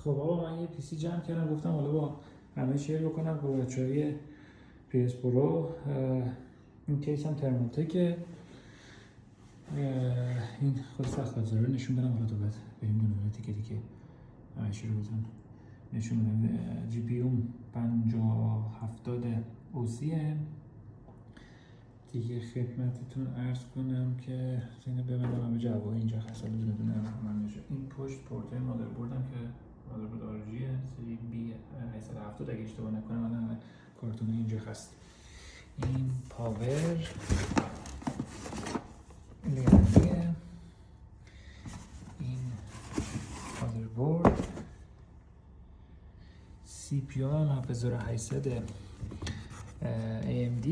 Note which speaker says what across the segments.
Speaker 1: خب آقا من یه پیسی جمع کردم، گفتم حالا با همه شیر بکنم با بچه‌های PS پرو. این کیس هم ترموتکه. این خود سخت افزاره نشون بدم، حالا تو بعد بریم دونه تیکه تیکه همه شیر رو بهتون نشون بدم. جی پی یوم 5070 اوسیه دیگه. خدمتتون عرض کنم که اینو ببندم به جواب اینجا خاصه دونه دونه من میشه. این پشت پورت مادربردم که مادربرد آرژیه سری بی 870 اگه اشتباه نکنم. من همه کارتون اینجا هست. این پاور لیانیه. این مادربرد سی پی یو هم 7800 AMD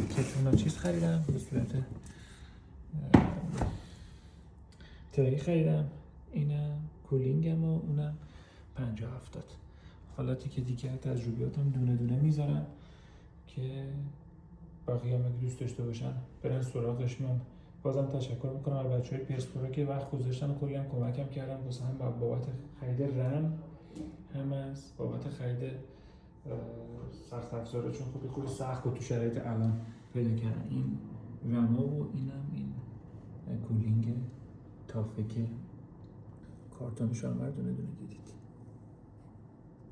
Speaker 1: که اونم چیز خریدم به صورت تری خریدم. اینم کولینگم و اونم 5070. حالا تیکه تیکه تجربیاتم دونه دونه میذارم که بقیه هم اگه دوست داشته باشن برن سراغش. من بازم تشکر میکنم از بچه‌های PS پرو که وقت گذاشتن و کلی هم کمکم کردن، واسه هم بابت خرید رم هم از بابت خرید سخت افزاره، چون خب خیلی سخت بود تو شرایط الان پیدا کردن این رما. و اینم این کولینگ تافه که کارتونش هم دونه دونه دیدید.